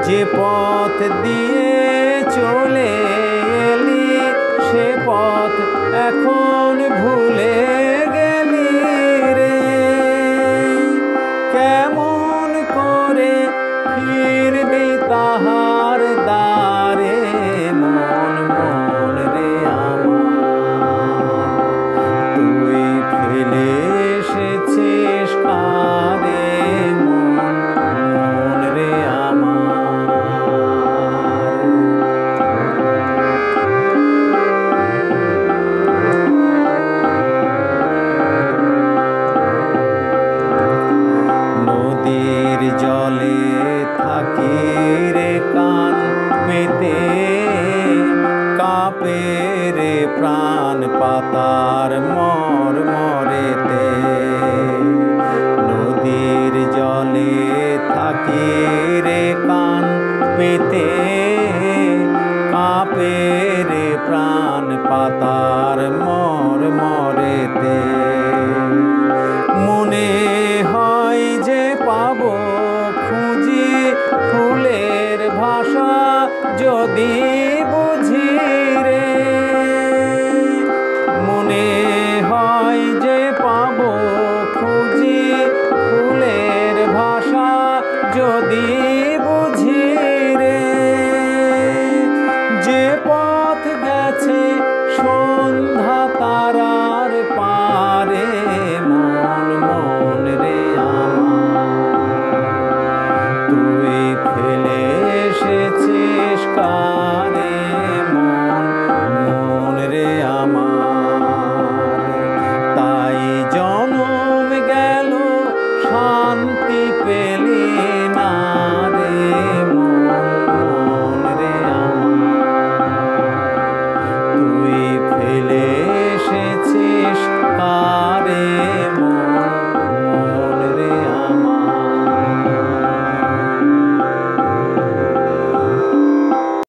যে পথ দিয়ে চলে এলি সে পথ এখন ভুলে গেলি রে। কেমন করে ফিরবি তাহার দ্বারে মন মন রে আমার, তুই ফেলে এসেছিস কারে মন মন রে আমার। নদীর জলে থাকি রে কান পেতে, কাঁপে রে প্রাণ পাতার মর মরেতে। নদীর জলে থাকি রে কান পেতে, কাঁপে রে প্রাণ পাতার মর মরেতে। মনে হয় যে পাবো খুঁজি ফুলের ভাষা যদি বুঝি রে। মনে হয় যে পাবো খুঁজি ফুলের ভাষা যদি বুঝি রে। যে পথ গেছে সন্ধ্যা তারার পারে মন মন রে আমার, তুই ফেলে এসেছিস কারে মন মন রে আমার। তাই জনম গেল শান্তি পেল